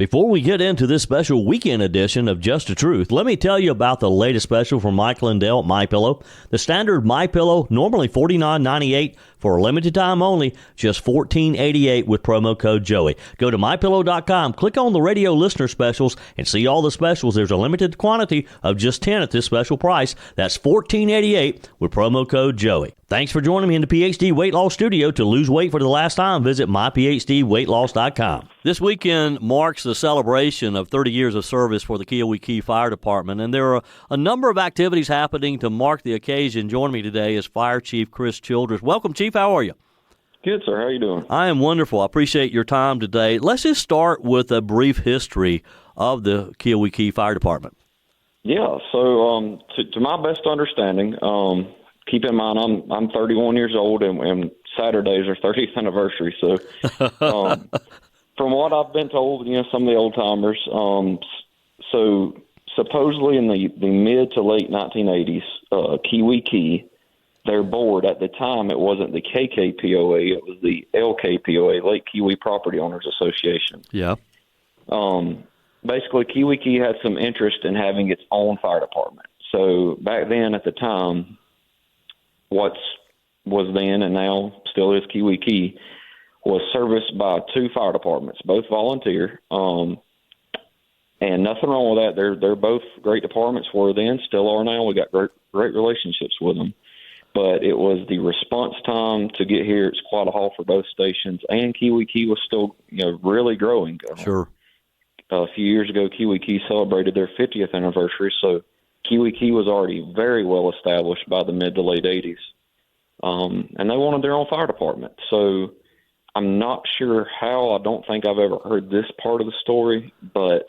Before we get into this special weekend edition of Just the Truth, let me tell you about the latest special from Mike Lindell at MyPillow. The standard MyPillow, normally $49.98 for a limited time only, just $14.88 with promo code Joey. Go to MyPillow.com, click on the radio listener specials, and see all the specials. There's a limited quantity of just 10 at this special price. That's $14.88 with promo code Joey. Thanks for joining me in the PhD Weight Loss Studio. To lose weight for the last time, visit myphdweightloss.com. This weekend marks the celebration of 30 years of service for the Keowee Key Fire Department, and there are a number of activities happening to mark the occasion. Joining me today is Fire Chief Kris Childress. Welcome, Chief. How are you? Good, sir. How are you doing? I am wonderful. I appreciate your time today. Let's just start with a brief history of the Keowee Key Fire Department. Yeah, so to my best understanding, keep in mind I'm 31 years old, and Saturday's our 30th anniversary. So from what I've been told, some of the old timers, so supposedly in the mid to late 1980s, Keowee Key, their board at the time, it wasn't the KKPOA, it was the LKPOA, Lake Keowee Property Owners Association. Yeah. Basically, Keowee Key had some interest in having its own fire department. So back then, at the time, what was then and now still is Keowee Key was serviced by two fire departments, both volunteer. And nothing wrong with that. They're both great departments, were then, still are now. We got great relationships with them. But it was the response time to get here. It's quite a haul for both stations, and Keowee Key was still, really growing. Sure. A few years ago, Keowee Key celebrated their 50th anniversary, so Keowee Key was already very well established by the mid to late 80s. And they wanted their own fire department. So I'm not sure how. I don't think I've ever heard this part of the story, but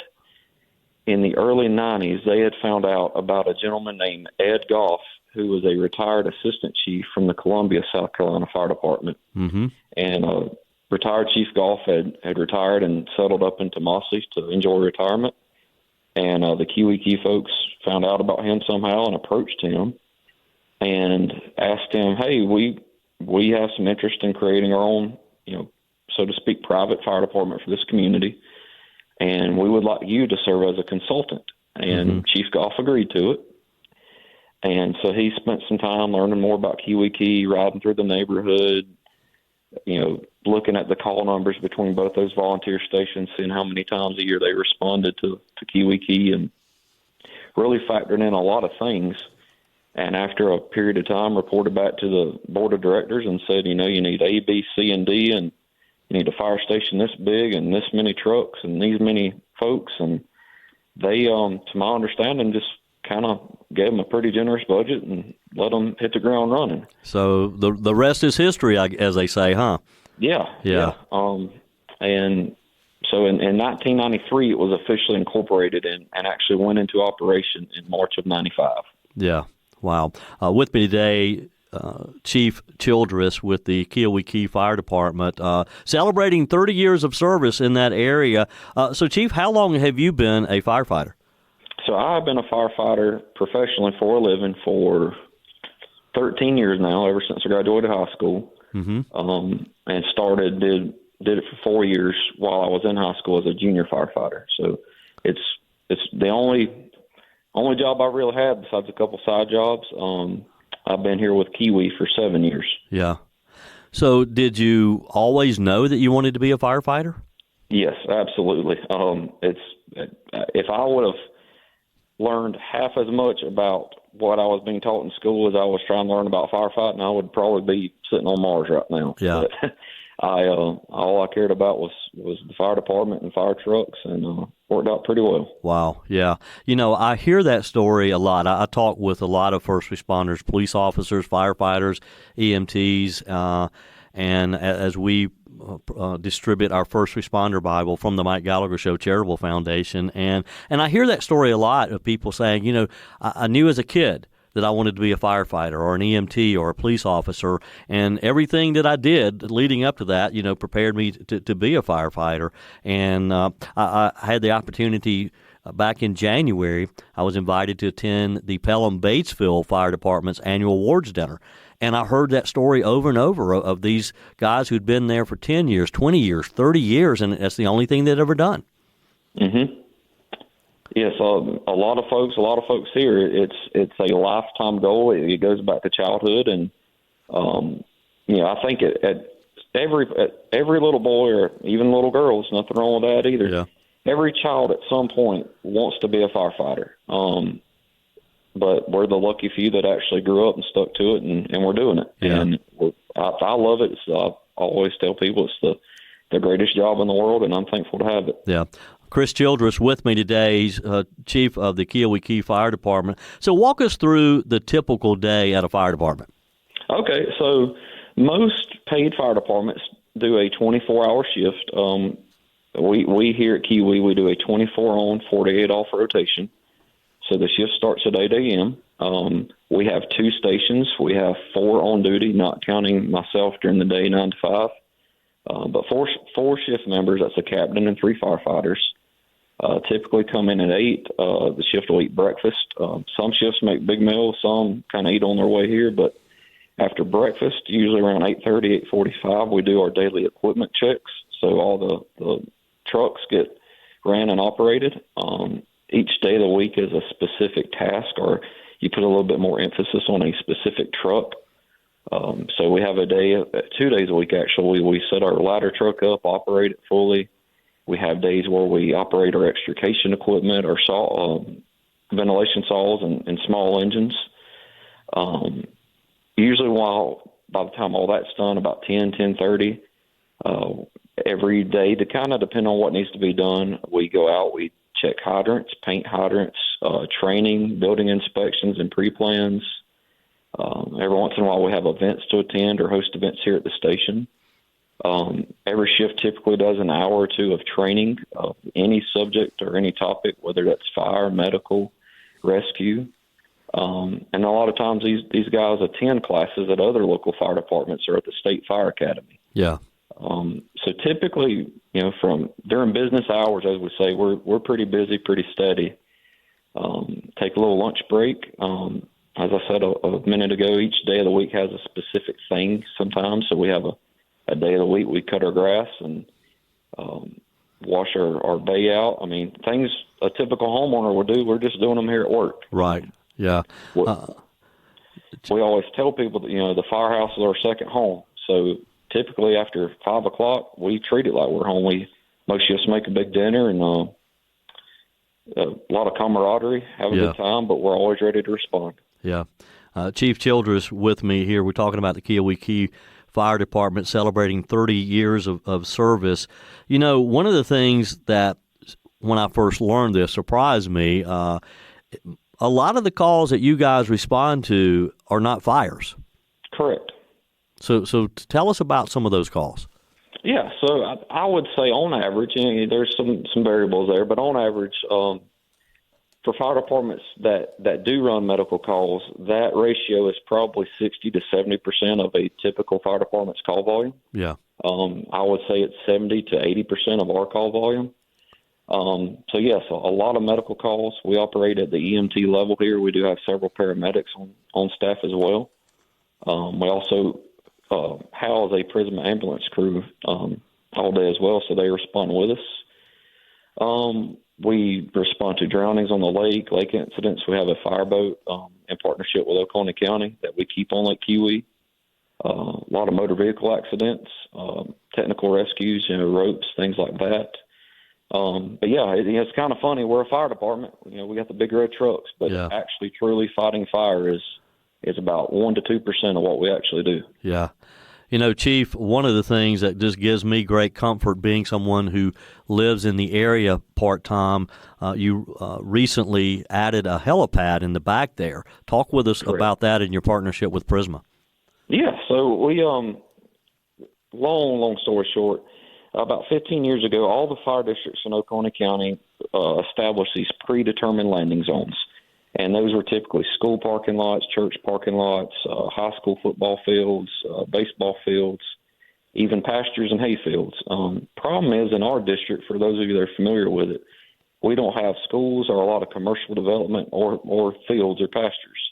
in the early 90s, they had found out about a gentleman named Ed Goff, who was a retired assistant chief from the Columbia, South Carolina Fire Department. Mm-hmm. And retired Chief Goff had retired and settled up in Tomasi to enjoy retirement. And the Keowee Key folks found out about him somehow and approached him and asked him, hey, we have some interest in creating our own, so to speak, private fire department for this community, and we would like you to serve as a consultant. And Chief Goff agreed to it. And so he spent some time learning more about Keowee Key, riding through the neighborhood, looking at the call numbers between both those volunteer stations, seeing how many times a year they responded to Keowee Key, and really factored in a lot of things. And after a period of time, reported back to the board of directors and said, you need A, B, C, and D, and you need a fire station this big and this many trucks and these many folks. And they, to my understanding, just kind of gave them a pretty generous budget and let them hit the ground running. So the rest is history, as they say, huh? Yeah. And so in 1993, it was officially incorporated and actually went into operation in March of 95. Yeah. Wow. With me today, Chief Childress with the Keowee Key Fire Department, celebrating 30 years of service in that area. So, Chief, how long have you been a firefighter? So I've been a firefighter professionally for a living for 13 years now, ever since I graduated high school. Mm-hmm. And did it for 4 years while I was in high school as a junior firefighter. So it's the only job I really had besides a couple side jobs. I've been here with Keowee for 7 years. Yeah. So did you always know that you wanted to be a firefighter? Yes, absolutely. If I would have learned half as much about what I was being taught in school as I was trying to learn about firefighting, I would probably be sitting on Mars right now. Yeah. But all I cared about was the fire department and fire trucks, and worked out pretty well. Wow. Yeah. I hear that story a lot. I talk with a lot of first responders, police officers, firefighters, EMTs, and as we distribute our First Responder Bible from the Mike Gallagher Show Charitable Foundation. And I hear that story a lot of people saying, I knew as a kid that I wanted to be a firefighter or an EMT or a police officer, and everything that I did leading up to that, prepared me to be a firefighter. And I had the opportunity back in January. I was invited to attend the Pelham-Batesville Fire Department's annual awards dinner. And I heard that story over and over of these guys who'd been there for 10 years, 20 years, 30 years, and that's the only thing they'd ever done. Mm-hmm. Yes, a lot of folks here. It's a lifetime goal. It goes back to childhood, and I think at every little boy or even little girls, nothing wrong with that either. Yeah. Every child at some point wants to be a firefighter. But we're the lucky few that actually grew up and stuck to it, and we're doing it. Yeah. And I love it. I always tell people it's the greatest job in the world, and I'm thankful to have it. Yeah. Kris Childress with me today. He's chief of the Keowee Key Fire Department. So walk us through the typical day at a fire department. Okay, so most paid fire departments do a 24-hour shift. We here at Keowee, we do a 24-on, 48-off rotation. So the shift starts at 8 a.m. We have 2 stations. We have 4 on duty, not counting myself during the day, 9 to 5. But four shift members, that's a captain and 3 firefighters, typically come in at 8. The shift will eat breakfast. Some shifts make big meals. Some kind of eat on their way here. But after breakfast, usually around 8:30, 8:45, we do our daily equipment checks. So all the trucks get ran and operated. Each day of the week is a specific task, or you put a little bit more emphasis on a specific truck. So we have 2 days a week, actually. We set our ladder truck up, operate it fully. We have days where we operate our extrication equipment, our ventilation saws and small engines. Usually by the time all that's done, about 10:30, every day, to kind of depend on what needs to be done, we go out, we check hydrants, paint hydrants, training, building inspections, and pre-plans. Every once in a while we have events to attend or host events here at the station. Every shift typically does an hour or 2 of training of any subject or any topic, whether that's fire, medical, rescue. And a lot of times these guys attend classes at other local fire departments or at the State Fire Academy. Yeah. So typically, from during business hours, as we say, we're pretty busy, pretty steady. Take a little lunch break. As I said a minute ago, each day of the week has a specific thing sometimes. So we have a day of the week we cut our grass and wash our bay out. I mean, things a typical homeowner would do, we're just doing them here at work. Right. Yeah. We always tell people that, the firehouse is our second home. So typically after 5 o'clock, we treat it like we're home. Most of us make a big dinner and a lot of camaraderie, have a good time, but we're always ready to respond. Yeah. Chief Childress with me here. We're talking about the Keowee Key Fire Department celebrating 30 years of service. One of the things that when I first learned this surprised me, a lot of the calls that you guys respond to are not fires. Correct. So tell us about some of those calls. Yeah, so I would say on average, there's some variables there, but on average, for fire departments that do run medical calls, that ratio is probably 60 to 70% of a typical fire department's call volume. Yeah. I would say it's 70 to 80% of our call volume. So yes, a lot of medical calls. We operate at the EMT level here. We do have several paramedics on staff as well. We also house a Prisma ambulance crew all day as well, so they respond with us. We respond to drownings on the lake incidents. We have a fireboat in partnership with Oconee County that we keep on Lake Keowee. A lot of motor vehicle accidents, technical rescues, ropes, things like that. But yeah, it's kind of funny. We're a fire department. We got the big red trucks, but actually truly fighting fire is about 1 to 2% of what we actually do. Yeah. Chief, one of the things that just gives me great comfort being someone who lives in the area part-time, you recently added a helipad in the back there. Talk with us about that and your partnership with Prisma. Yeah, so we, long story short, about 15 years ago, all the fire districts in Oconee County established these predetermined landing zones. And those were typically school parking lots, church parking lots, high school football fields, baseball fields, even pastures and hay fields. Problem is, in our district, for those of you that are familiar with it, we don't have schools or a lot of commercial development or fields or pastures.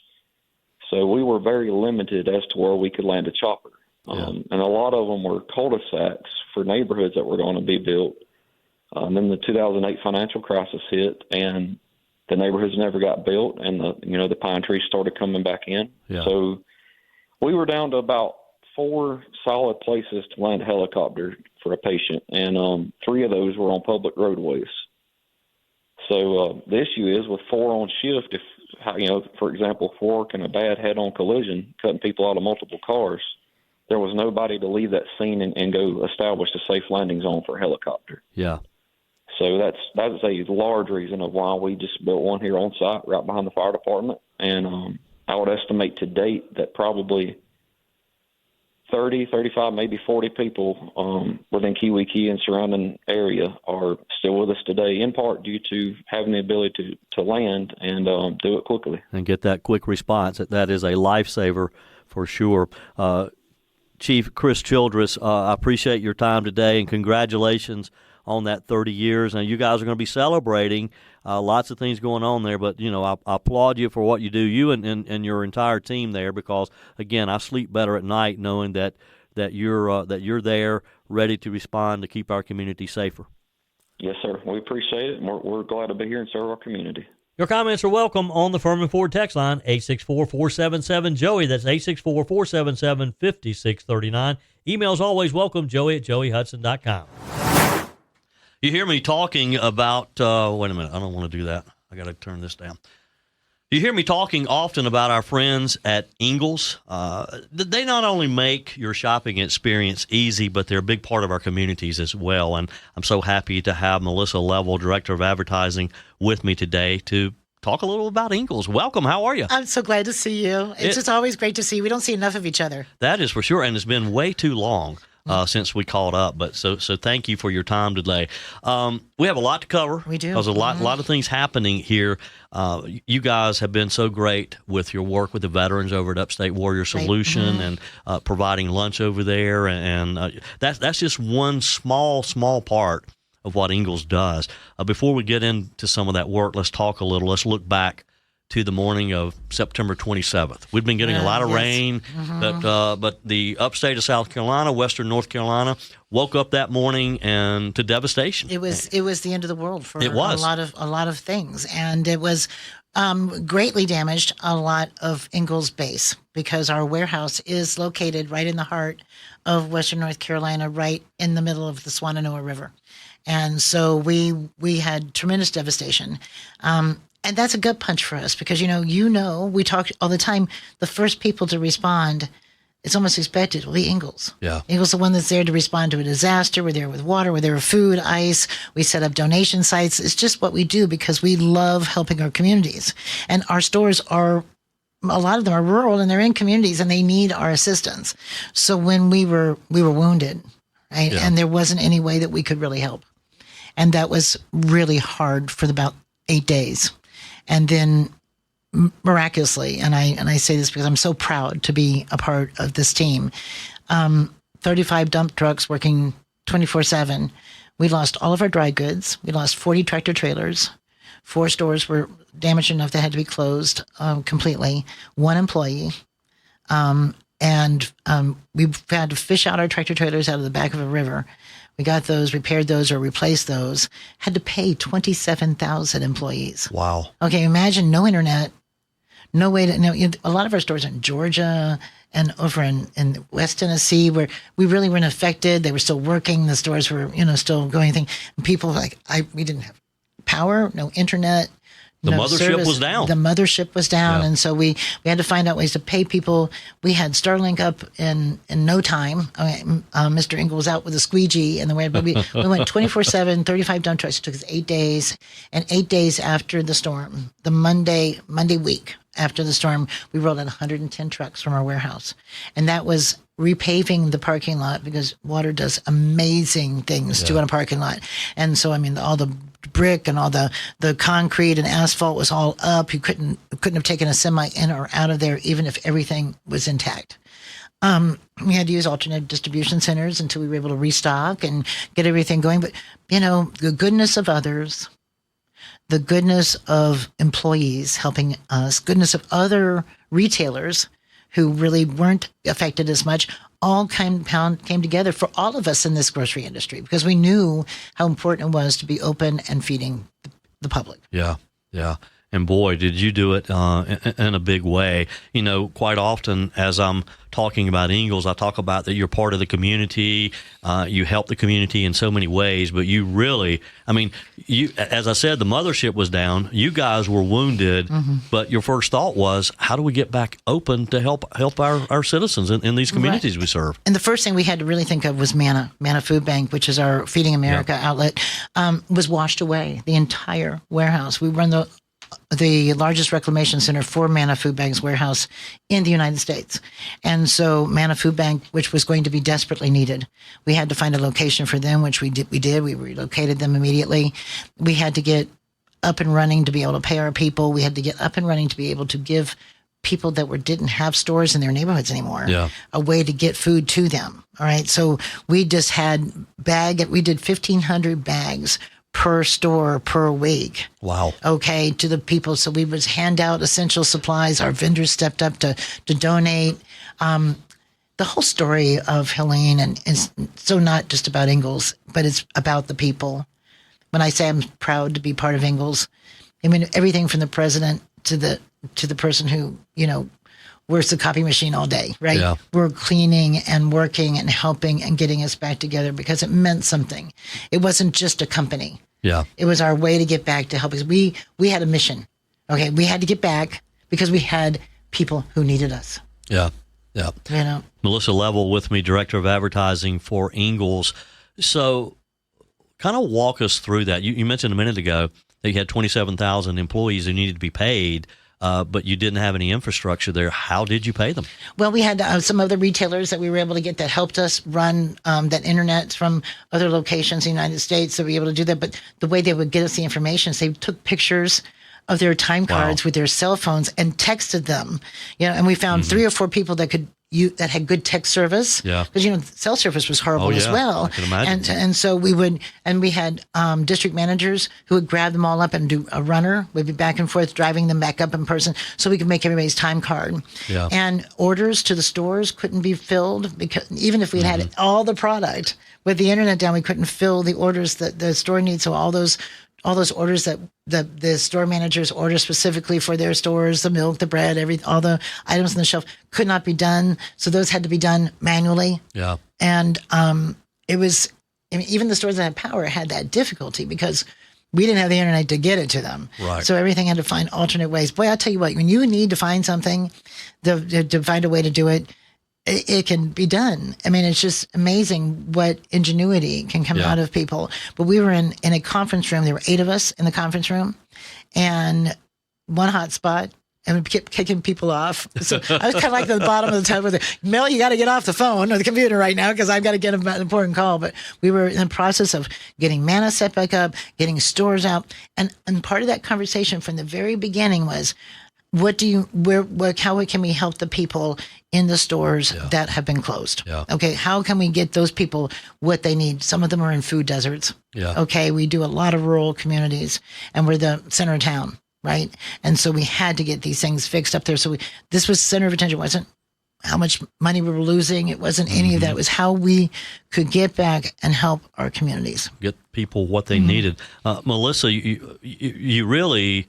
So we were very limited as to where we could land a chopper. And a lot of them were cul-de-sacs for neighborhoods that were going to be built. Then the 2008 financial crisis hit, and the neighborhoods never got built, and the pine trees started coming back in. Yeah. So we were down to about 4 solid places to land a helicopter for a patient, and 3 of those were on public roadways. So the issue is with 4 on shift, if for example, 4 in a bad head-on collision, cutting people out of multiple cars, there was nobody to leave that scene and go establish a safe landing zone for a helicopter. Yeah. So that's a large reason of why we just built one here on site right behind the fire department. And I would estimate to date that probably 30, 35, maybe 40 people within Keowee Key and surrounding area are still with us today, in part due to having the ability to land and do it quickly. And get that quick response. That is a lifesaver for sure. Chief Kris Childress, I appreciate your time today, and congratulations on that 30 years. And you guys are going to be celebrating lots of things going on there, but I applaud you for what you do, you and your entire team there, because again, I sleep better at night knowing that you're there ready to respond to keep our community safer. Yes, sir. We appreciate it, and we're glad to be here and serve our community. Your comments are welcome on the Firmin Ford text line, 864-477-JOEY. That's 864-477-5639. Email's always welcome, joey@joeyhudson.com. You hear me talking about, wait a minute, I don't want to do that. I got to turn this down. You hear me talking often about our friends at Ingles. They not only make your shopping experience easy, but they're a big part of our communities as well. And I'm so happy to have Melissa Leavell, Director of Advertising, with me today to talk a little about Ingles. Welcome. How are you? I'm so glad to see you. It's just always great to see you. We don't see enough of each other. That is for sure. And it's been way too long since we caught up. But so thank you for your time today. We have a lot to cover. We do. There's a lot of things happening here. You guys have been so great with your work with the veterans over at Upstate Warrior Solution and providing lunch over there. And that's just one small part of what Ingles does. Before we get into some of that work, let's talk a little. Let's look back to the morning of September 27th. We've been getting a lot of rain, but the upstate of South Carolina, western North Carolina, woke up that morning and to devastation. It was the end of the world for a lot of things, and it was greatly damaged a lot of Ingles base, because our warehouse is located right in the heart of western North Carolina, right in the middle of the Swananoa River. And so we had tremendous devastation. And that's a gut punch for us because, we talk all the time, the first people to respond, it's almost expected, will be Ingles. Yeah. Ingles the one that's there to respond to a disaster. We're there with water. We're there with food, ice. We set up donation sites. It's just what we do because we love helping our communities. And our stores a lot of them are rural and they're in communities and they need our assistance. So when we were wounded, right, and there wasn't any way that we could really help. And that was really hard for about 8 days. And then miraculously, and I say this because I'm so proud to be a part of this team, 35 dump trucks working 24/7. We lost all of our dry goods. We lost 40 tractor trailers. 4 stores were damaged enough they had to be closed completely. 1 employee. And we've had to fish out our tractor trailers out of the back of a river. We got those, repaired those, or replaced those. Had to pay 27,000 employees. Wow. Okay, imagine no internet, no way to. A lot of our stores are in Georgia and over in West Tennessee, where we really weren't affected. They were still working. The stores were, still going. And people were like, we didn't have power, no internet. The mothership was down. The mothership was down, and so we had to find out ways to pay people. We had Starlink up in no time. Mr. Ingles was out with a squeegee, but we went 24/7, 35 dump trucks. It took us 8 days, and 8 days after the storm, the Monday week after the storm, we rolled out 110 trucks from our warehouse, and that was repaving the parking lot because water does amazing things to a parking lot. And so, all the brick and all the concrete and asphalt was all up. You couldn't have taken a semi in or out of there, even if everything was intact. We had to use alternate distribution centers until we were able to restock and get everything going. But, the goodness of others, the goodness of employees helping us, goodness of other retailers who really weren't affected as much, all came together for all of us in this grocery industry because we knew how important it was to be open and feeding the public. Yeah, yeah. And boy, did you do it in a big way. You know, quite often as I'm talking about Ingles, I talk about that you're part of the community. You help the community in so many ways, but you really, I mean, as I said, the mothership was down. You guys were wounded, but your first thought was, how do we get back open to help our citizens in these communities we serve? And the first thing we had to really think of was Manna Food Bank, which is our Feeding America outlet, was washed away. The entire warehouse. We run the largest reclamation center for Manna Food Bank's warehouse in the United States. And so Manna Food Bank, which was going to be desperately needed, we had to find a location for them, which we did. We relocated them immediately. We had to get up and running to be able to pay our people. We had to get up and running to be able to give people that didn't have stores in their neighborhoods anymore a way to get food to them. All right. So we just had we did 1,500 bags per store per week. Wow. Okay, to the people. So we would hand out essential supplies. Our vendors stepped up to donate. The whole story of Helene and is so not just about Ingles, but it's about the people. When I say I'm proud to be part of Ingles, I mean everything from the president to the person who, works the copy machine all day, right? Yeah. We're cleaning and working and helping and getting us back together because it meant something. It wasn't just a company. Yeah. It was our way to get back to help. Because we had a mission. Okay. We had to get back because we had people who needed us. Yeah. Yeah. Melissa Leavell with me, Director of Advertising for Ingles. So kind of walk us through that. You mentioned a minute ago that you had 27,000 employees who needed to be paid. But you didn't have any infrastructure there. How did you pay them? Well, we had some other retailers that we were able to get that helped us run that internet from other locations in the United States to be able to do that. But the way they would get us the information is they took pictures of their time cards with their cell phones and texted them. And we found 3 or 4 people that that had good text service. Yeah. Because, cell service was horrible as well. I can imagine. And so we had district managers who would grab them all up and do a runner. We'd be back and forth driving them back up in person so we could make everybody's time card. Yeah. And orders to the stores couldn't be filled because even if we had all the product with the internet down, we couldn't fill the orders that the store needs. So all those orders that the store managers order specifically for their stores, the milk, the bread, all the items on the shelf could not be done. So those had to be done manually. Yeah. And even the stores that had power had that difficulty because we didn't have the internet to get it to them. Right. So everything had to find alternate ways. Boy, I'll tell you what, when you need to find something, to find a way to do it, it can be done. I mean, it's just amazing what ingenuity can come out of people. But we were in a conference room. There were 8 of us in the conference room and one hot spot. And we kept kicking people off. So I was kind of like at the bottom of the tub with Mel, you got to get off the phone or the computer right now because I've got to get an important call. But we were in the process of getting Manna set back up, getting stores out. And part of that conversation from the very beginning was, how can we help the people in the stores that have been closed? Yeah. Okay. How can we get those people what they need? Some of them are in food deserts. Yeah. Okay. We do a lot of rural communities and we're the center of town. Right. And so we had to get these things fixed up there. So this was center of attention. It wasn't how much money we were losing. It wasn't any of that. It was how we could get back and help our communities. Get people what they needed. Melissa, you really,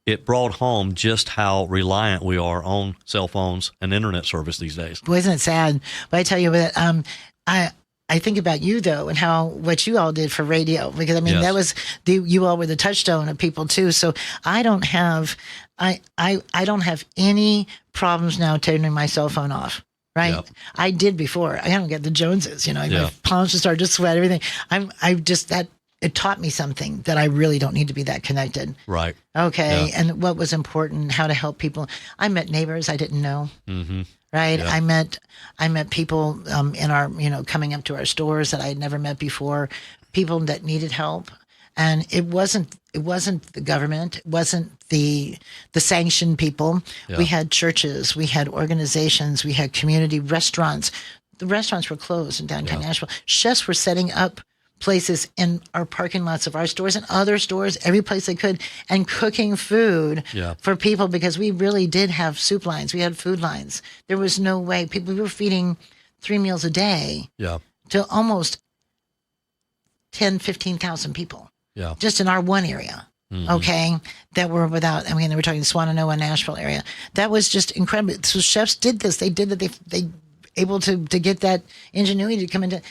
it brought home just how reliant we are on cell phones and internet service these days. Boy, isn't it sad? But I tell you what, I think about you though, and what you all did for radio, because I mean that was you all were the touchstone of people too. So I don't have any problems now turning my cell phone off. Right, I did before. I don't get the Joneses. My palms just start to sweat. Everything. It taught me something that I really don't need to be that connected. Right. Okay. Yeah. And what was important, how to help people. I met neighbors I didn't know. Mm-hmm. Right. Yeah. I met people in our, coming up to our stores that I had never met before, people that needed help. And it wasn't the government. It wasn't the sanctioned people. Yeah. We had churches, we had organizations, we had community restaurants. The restaurants were closed in downtown Nashville. Chefs were setting up places in our parking lots of our stores and other stores, every place they could, and cooking food for people, because we really did have soup lines. We had food lines. There was no way. We were feeding 3 meals a day to almost 10, 15,000 people just in our one area. Okay, that were without. I mean, they were talking Swannanoa, Nashville area. That was just incredible. So chefs did this. They did that. They able to get that ingenuity to come into.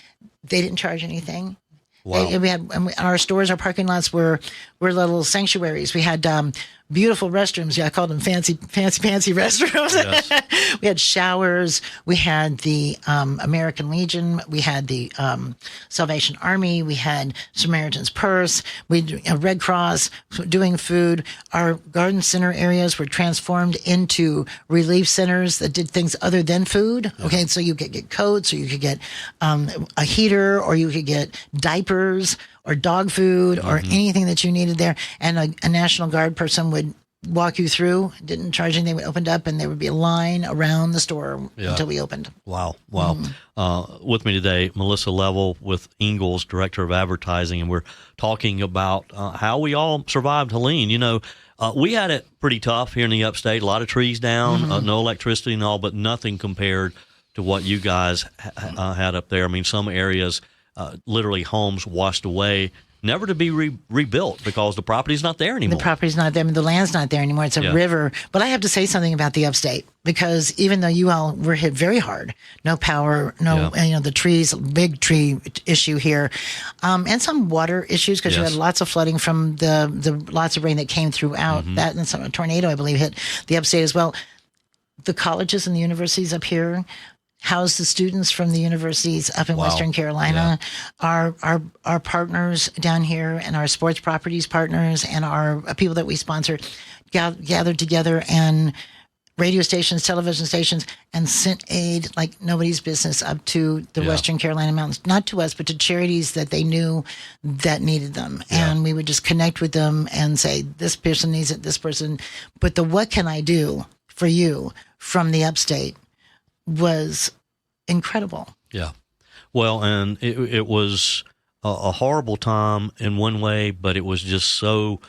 They didn't charge anything. Wow. Our stores, our parking lots were little sanctuaries. We had beautiful restrooms. Yeah, I called them fancy restrooms. Yes. We had showers. We had the American Legion. We had the Salvation Army. We had Samaritan's Purse. We Red Cross doing food. Our garden center areas were transformed into relief centers that did things other than food. Yeah. Okay, so you could get coats, or you could get a heater, or you could get diapers, or dog food, or anything that you needed there. And a National Guard person would walk you through, didn't charge anything. We opened up, and there would be a line around the store until we opened. Wow. With me today, Melissa Leavell with Ingles, Director of Advertising, and we're talking about how we all survived Helene. You know, we had it pretty tough here in the upstate, a lot of trees down, no electricity and all, but nothing compared to what you guys had up there. I mean, some areas, literally homes washed away, never to be rebuilt because the property's not there anymore. The property's not there. I mean, the land's not there anymore. It's a river. But I have to say something about the upstate, because even though you all were hit very hard, no power, the trees, big tree issue here, and some water issues, because you had lots of flooding from the lots of rain that came throughout that, and some tornado, I believe, hit the upstate as well. The colleges and the universities up here house the students from the universities up in Western Carolina. Our partners down here, and our sports properties partners, and our people that we sponsor gathered together, and radio stations, television stations, and sent aid like nobody's business up to the Western Carolina mountains. Not to us, but to charities that they knew that needed them. And we would just connect with them and say, this person needs it, this person. But the what can I do for you from the upstate was incredible. Yeah. Well, and it was a horrible time in one way, but it was just so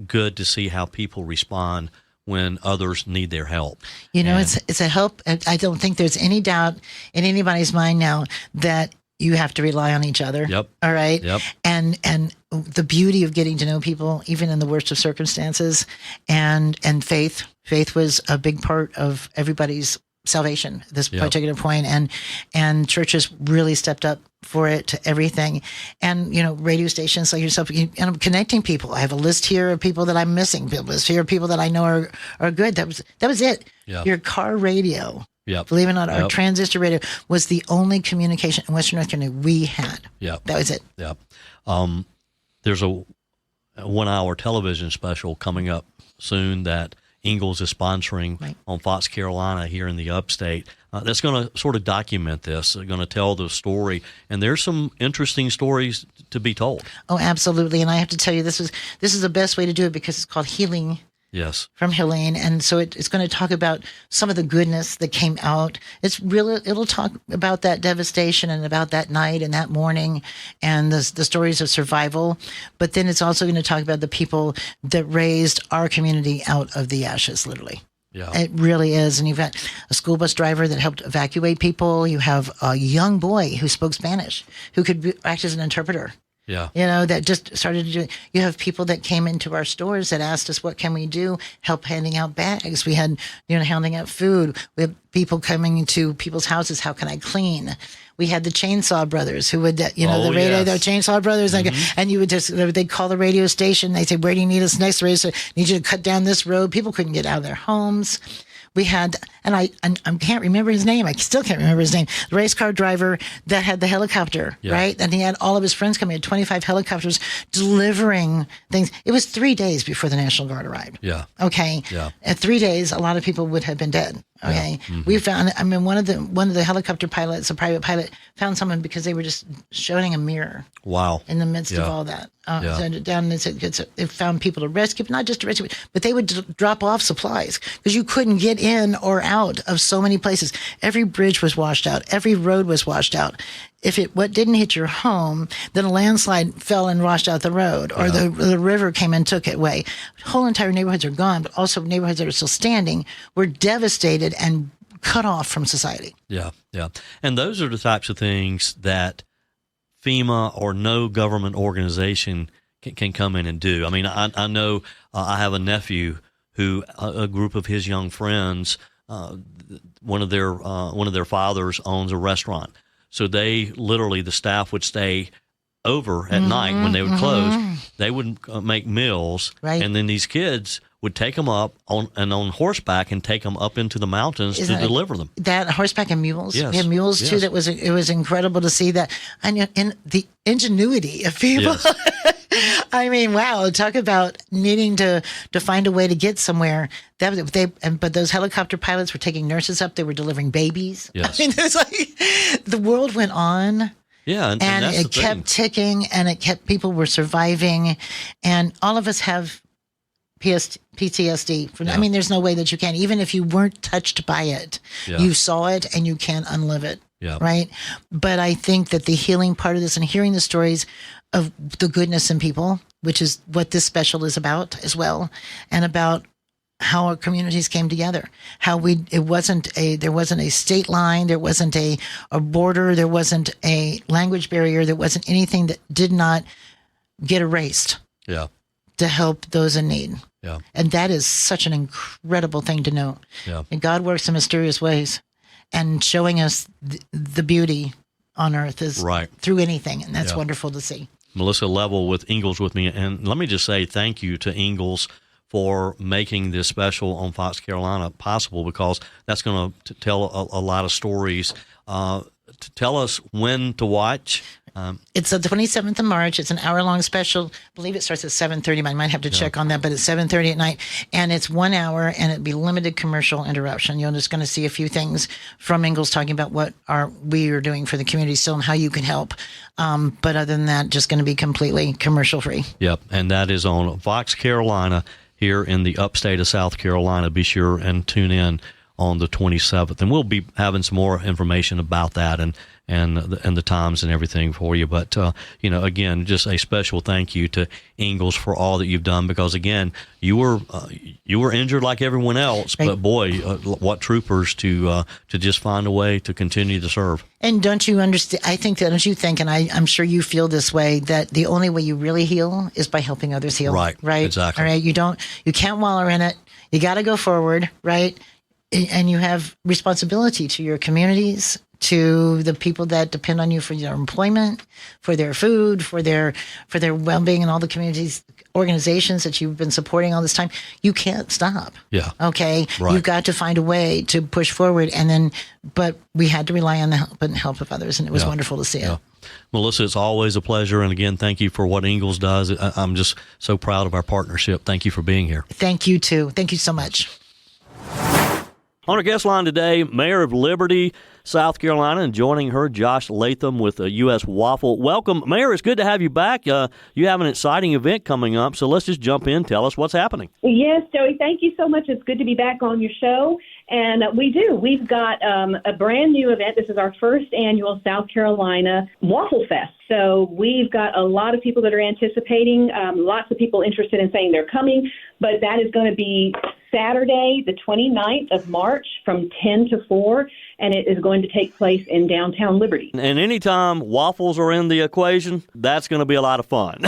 good to see how people respond when others need their help. You know, it's a help. I don't think there's any doubt in anybody's mind now that you have to rely on each other. Yep. All right. Yep. And the beauty of getting to know people, even in the worst of circumstances, and faith. Faith was a big part of everybody's salvation at this particular point, and churches really stepped up for it, to everything. And radio stations like yourself, and I'm connecting people. I have a list here of people that I'm missing, list here of people that I know are good. That was it. Your car radio, believe it or not, our transistor radio was the only communication in Western North Carolina we had. That was it. There's a 1-hour television special coming up soon that Ingles is sponsoring on Fox Carolina here in the upstate. That's going to sort of document this. They're going to tell the story, and there's some interesting stories to be told. Oh, absolutely. And I have to tell you, this is the best way to do it, because it's called Healing. Yes. From Helene. And so it's going to talk about some of the goodness that came out. It'll talk about that devastation and about that night and that morning and the stories of survival. But then it's also going to talk about the people that raised our community out of the ashes, literally. Yeah. It really is. And you've got a school bus driver that helped evacuate people. You have a young boy who spoke Spanish, who could act as an interpreter. Yeah. That just started to do it. You have people that came into our stores that asked us, what can we do? Help handing out bags. We had, handing out food. We have people coming into people's houses. How can I clean? We had the Chainsaw Brothers who would, the Chainsaw Brothers. And you would they'd call the radio station. They say, where do you need us next? So need you to cut down this road. People couldn't get out of their homes. We had, and I can't remember his name. I still can't remember his name. The race car driver that had the helicopter, right? And he had all of his friends coming. He had 25 helicopters delivering things. It was 3 days before the National Guard arrived. Yeah. Okay. Yeah. At 3 days, a lot of people would have been dead. Okay. Yeah. We found, one of the helicopter pilots, a private pilot, found someone because they were just showing a mirror. Wow. In the midst of all that. So down and they found people to rescue, not just to rescue, but they would drop off supplies because you couldn't get in or out of so many places. Every bridge was washed out. Every road was washed out. what didn't hit your home, then a landslide fell and washed out the road, or the river came and took it away. Whole entire neighborhoods are gone, but also neighborhoods that are still standing were devastated and cut off from society. Yeah, yeah. And those are the types of things that FEMA or no government organization can come in and do. I mean, I know I have a nephew who a group of his young friends, one of their fathers owns a restaurant. So they literally, the staff would stay over at night when they would close. They would make meals, and then these kids would take them up on horseback and take them up into the mountains to deliver them. That horseback and mules? Yes. We had mules too. It was incredible to see that. And the ingenuity of people. Yes. I mean, wow, talk about needing to find a way to get somewhere. But those helicopter pilots were taking nurses up. They were delivering babies. Yes. I mean, it's like the world went on. Yeah, and that's it kept ticking, and people were surviving, and all of us have PTSD. I mean, there's no way that you can, even if you weren't touched by it, you saw it and you can't unlive it. Yeah. Right. But I think that the healing part of this and hearing the stories of the goodness in people, which is what this special is about as well, and about how our communities came together, how there wasn't a state line, there wasn't a border, there wasn't a language barrier, there wasn't anything that did not get erased. Yeah. To help those in need. Yeah. And that is such an incredible thing to know. Yeah. And God works in mysterious ways, and showing us the beauty on earth is through anything. And that's wonderful to see. Melissa Leavell with Ingles with me. And let me just say thank you to Ingles for making this special on Fox Carolina possible, because that's going to tell a lot of stories. To tell us when to watch. It's the 27th of March. It's an hour-long special. I believe it starts at 7:30. I might have to check on that, but it's 7:30 at night. And it's 1 hour, and it'll be limited commercial interruption. You're just going to see a few things from Ingles talking about what we are doing for the community still and how you can help. But other than that, just going to be completely commercial-free. Yep, and that is on Fox Carolina here in the upstate of South Carolina. Be sure and tune in on the 27th. And we'll be having some more information about that and the times and everything for you. But, again, just a special thank you to Ingles for all that you've done, because, again, you were injured like everyone else, but boy, what troopers to just find a way to continue to serve. And don't you understand? I think that, don't you think, and I'm sure you feel this way, that the only way you really heal is by helping others heal. Right. Exactly. All right. You can't wallow in it. You got to go forward. Right. And you have responsibility to your communities, to the people that depend on you for their employment, for their food, for their well-being, and all the communities, organizations that you've been supporting all this time. You can't stop. Yeah. Okay. Right. You've got to find a way to push forward, but we had to rely on the help of others, and it was wonderful to see it. Melissa, it's always a pleasure, and again, thank you for what Ingles does. I'm just so proud of our partnership. Thank you for being here. Thank you too. Thank you so much. On our guest line today, Mayor of Liberty, South Carolina, and joining her, Josh Latham with U.S. Waffle. Welcome, Mayor. It's good to have you back. You have an exciting event coming up, so let's just jump in. Tell us what's happening. Yes, Joey, thank you so much. It's good to be back on your show. And we do. We've got a brand new event. This is our first annual South Carolina Waffle Fest. So we've got a lot of people that are anticipating, lots of people interested in saying they're coming, but that is going to be Saturday, the 29th of March from 10 to 4, and it is going to take place in downtown Liberty. And anytime waffles are in the equation, that's going to be a lot of fun.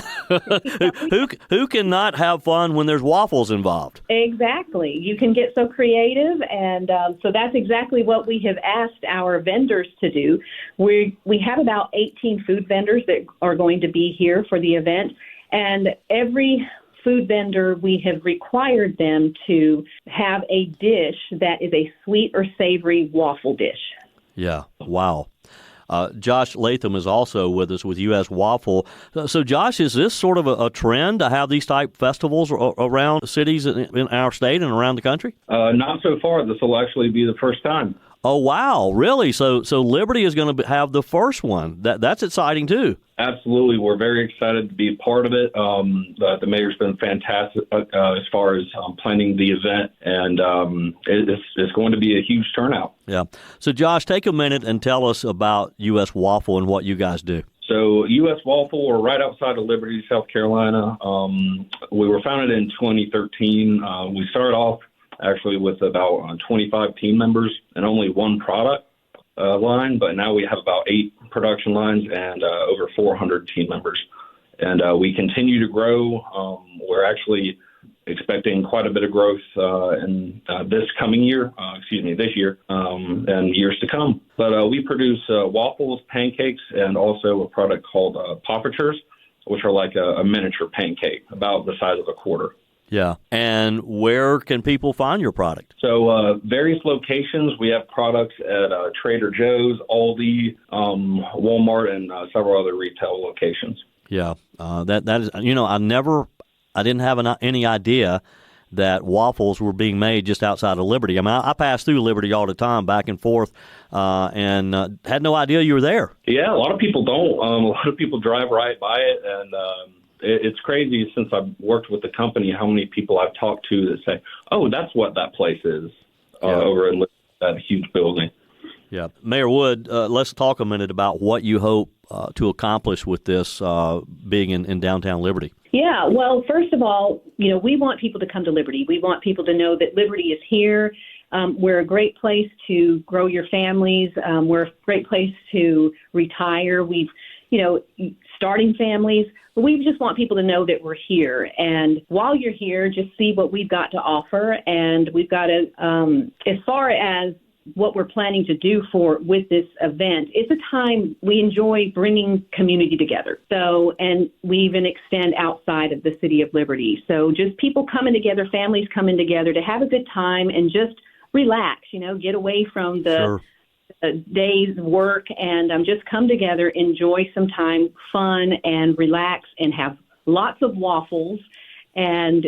Who cannot have fun when there's waffles involved? Exactly. You can get so creative, and so that's exactly what we have asked our vendors to do. We have about 18 food vendors that are going to be here for the event, and every food vendor, we have required them to have a dish that is a sweet or savory waffle dish. Yeah. Wow. Josh Latham is also with us with U.S. Waffle. So, Josh, is this sort of a trend to have these type festivals around cities in our state and around the country? Not so far. This will actually be the first time. Oh, wow. Really? So Liberty is going to have the first one. That's exciting, too. Absolutely. We're very excited to be a part of it. The mayor's been fantastic as far as planning the event, and it's going to be a huge turnout. Yeah. So, Josh, take a minute and tell us about U.S. Waffle and what you guys do. So U.S. Waffle, we're right outside of Liberty, South Carolina. We were founded in 2013. We started off actually with about 25 team members and only one product line, but now we have about 8 production lines and over 400 team members. And we continue to grow. We're actually expecting quite a bit of growth in this year, and years to come. But we produce waffles, pancakes, and also a product called Poppitures, which are like a miniature pancake, about the size of a quarter. Yeah. And where can people find your product? So various locations. We have products at Trader Joe's, Aldi, Walmart, and several other retail locations. Yeah. That is, I didn't have any idea that waffles were being made just outside of Liberty. I mean, I pass through Liberty all the time, back and forth, and had no idea you were there. Yeah, a lot of people don't. A lot of people drive right by it, and it's crazy since I've worked with the company how many people I've talked to that say, oh, that's what that place is over in that huge building. Yeah. Mayor Wood, let's talk a minute about what you hope to accomplish with this being in downtown Liberty. Yeah, well, first of all, we want people to come to Liberty. We want people to know that Liberty is here. We're a great place to grow your families. We're a great place to retire. We've, starting families. But we just want people to know that we're here. And while you're here, just see what we've got to offer. And we've got to, as far as what we're planning to do with this event, it's a time we enjoy bringing community together. So, and we even extend outside of the city of Liberty. So just people coming together, families coming together to have a good time and just relax, get away from the day's work and just come together, enjoy some time, fun and relax, and have lots of waffles and,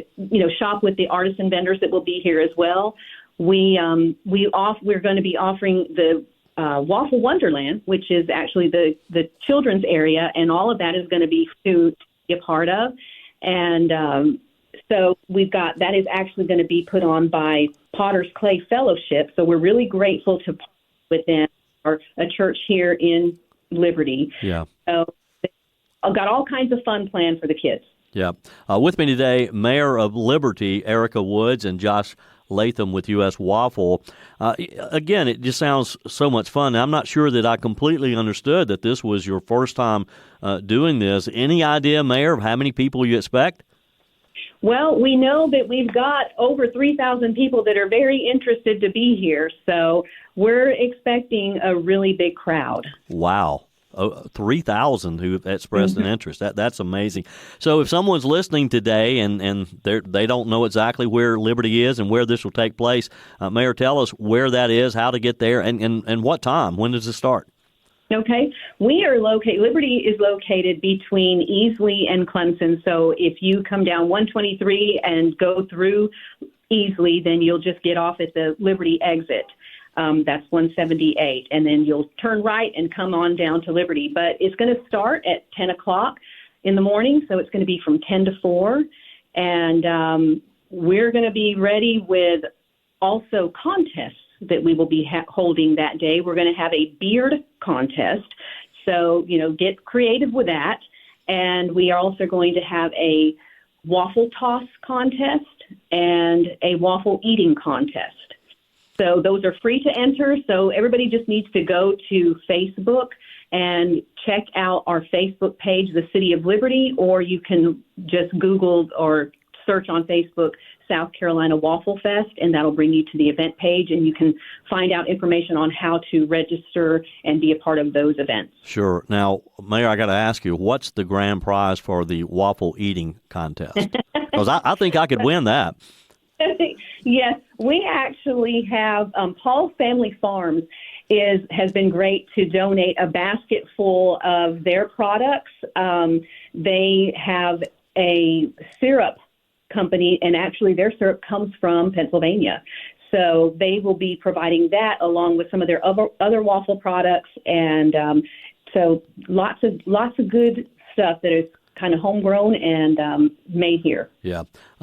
shop with the artisan vendors that will be here as well. We're going to be offering the Waffle Wonderland, which is actually the children's area, and all of that is going to be to be a part of. And so that is actually going to be put on by Potter's Clay Fellowship. So we're really grateful to partner with them, or a church here in Liberty. Yeah. So I've got all kinds of fun planned for the kids. Yeah. With me today, Mayor of Liberty, Erica Woods, and Josh Latham with U.S. Waffle. Again, it just sounds so much fun. I'm not sure that I completely understood that this was your first time doing this. Any idea, Mayor, of how many people you expect? Well, we know that we've got over 3,000 people that are very interested to be here, so we're expecting a really big crowd. Wow. 3,000 who have expressed an interest. That's amazing. So if someone's listening today and they don't know exactly where Liberty is and where this will take place, Mayor, tell us where that is, how to get there, and what time. When does it start? Okay. Liberty is located between Easley and Clemson. So if you come down 123 and go through Easley, then you'll just get off at the Liberty exit. That's 178. And then you'll turn right and come on down to Liberty. But it's going to start at 10 o'clock in the morning. So it's going to be from 10 to 4. And we're going to be ready with also contests that we will be holding that day. We're going to have a beard contest. So, get creative with that. And we are also going to have a waffle toss contest and a waffle eating contest. So those are free to enter. So everybody just needs to go to Facebook and check out our Facebook page, the City of Liberty, or you can just Google or search on Facebook South Carolina Waffle Fest, and that'll bring you to the event page, and you can find out information on how to register and be a part of those events. Sure. Now, Mayor, I got to ask you, what's the grand prize for the waffle eating contest? Because I think I could win that. Yes, we actually have Paul's Family Farms has been great to donate a basket full of their products. They have a syrup company, and actually their syrup comes from Pennsylvania. So they will be providing that along with some of their other waffle products. And So lots of good stuff that is kind of homegrown and made here. Yeah.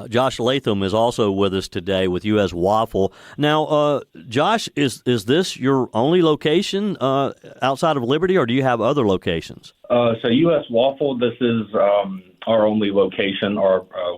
Josh Latham is also with us today with U.S. Waffle. Now, Josh, is this your only location outside of Liberty, or do you have other locations? So U.S. Waffle, this is our only location.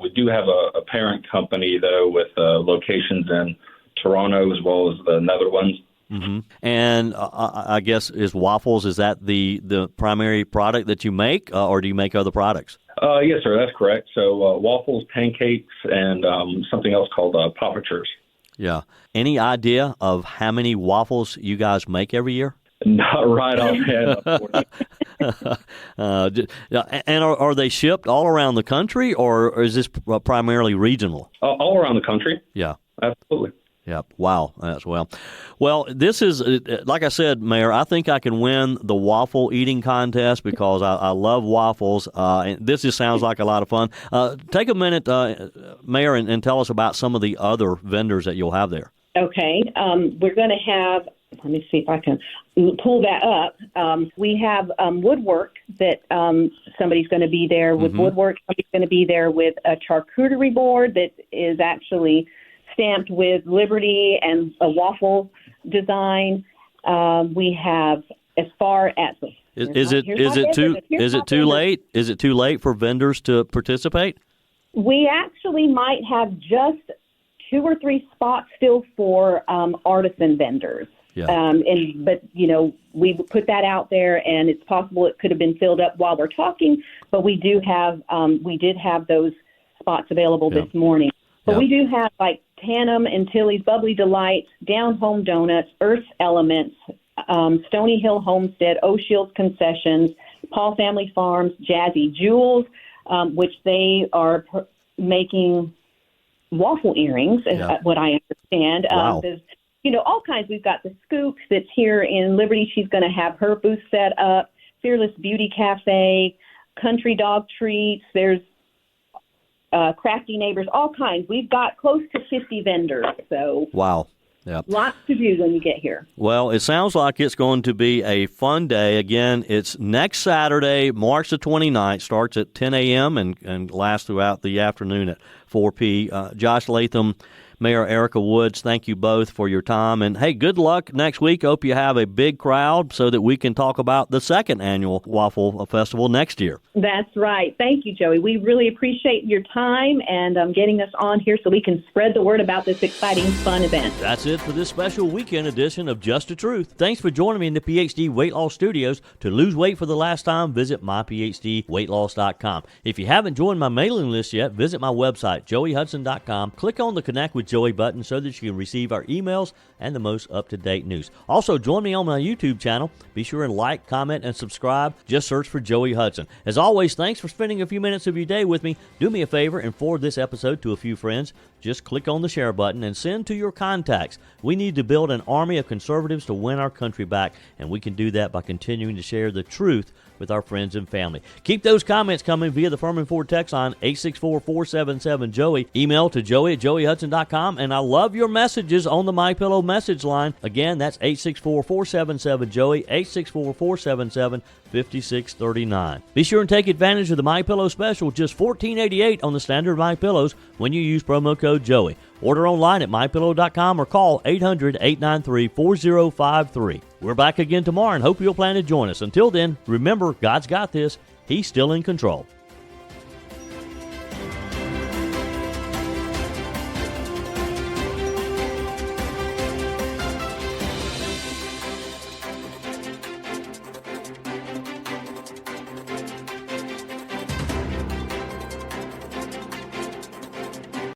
We do have a parent company, though, with locations in Toronto as well as the Netherlands. Mm-hmm. And I guess is that the primary product that you make, or do you make other products? Yes, sir, that's correct. So waffles, pancakes, and something else called popatures. Yeah. Any idea of how many waffles you guys make every year? Not right offhand, unfortunately. And are they shipped all around the country, or is this primarily regional? All around the country. Yeah. Absolutely. Yeah. Wow. That's well, this is, like I said, Mayor, I think I can win the waffle eating contest because I love waffles. And this just sounds like a lot of fun. Take a minute, Mayor, and tell us about some of the other vendors that you'll have there. Okay. We're going to have, let me see if I can pull that up. We have woodwork that somebody's going to be there with woodwork. Somebody's going to be there with a charcuterie board that is actually stamped with Liberty and a waffle design. We have, as far as is it too late? Is it too late for vendors to participate? We actually might have just 2 or 3 spots still for artisan vendors. Yeah. But we put that out there, and it's possible it could have been filled up while we're talking. But we did have those spots available this morning. But we do have like Tannum and Tilly's Bubbly Delights, Down Home Donuts, Earth's Elements, Stony Hill Homestead, O'Shields Concessions, Paul Family Farms, Jazzy Jewels, which they are making waffle earrings, is what I understand. Wow. There's, all kinds. We've got the Scoop that's here in Liberty. She's going to have her booth set up. Fearless Beauty Cafe, Country Dog Treats. There's Crafty Neighbors, all kinds. We've got close to 50 vendors. So wow. Yeah. Lots to do when you get here. Well, it sounds like it's going to be a fun day. Again, it's next Saturday, March the 29th, starts at 10 a.m. and lasts throughout the afternoon at 4 p.m. Josh Latham, Mayor Erica Woods, thank you both for your time. And, hey, good luck next week. Hope you have a big crowd so that we can talk about the second annual Waffle Festival next year. That's right. Thank you, Joey. We really appreciate your time and getting us on here so we can spread the word about this exciting, fun event. That's it for this special weekend edition of Just the Truth. Thanks for joining me in the PhD Weight Loss Studios. To lose weight for the last time, visit myphdweightloss.com. If you haven't joined my mailing list yet, visit my website, joeyhudson.com. Click on the Connect with Joey button so that you can receive our emails and the most up-to-date news. Also, join me on my YouTube channel. Be sure and like, comment, and subscribe. Just search for Joey Hudson. As always, thanks for spending a few minutes of your day with me. Do me a favor and forward this episode to a few friends. Just click on the share button and send to your contacts. We need to build an army of conservatives to win our country back, and we can do that by continuing to share the truth with our friends and family. Keep those comments coming via the Firmin Ford text line 864-477-JOEY. Email to joey@joeyhudson.com, and I love your messages on the MyPillow message line. Again, that's 864-477-JOEY, 864-477-5639. Be sure and take advantage of the MyPillow special, just $14.88 on the standard MyPillows when you use promo code Joey. Order online at mypillow.com or call 800-893-4053. We're back again tomorrow and hope you'll plan to join us. Until then, remember, God's got this. He's still in control.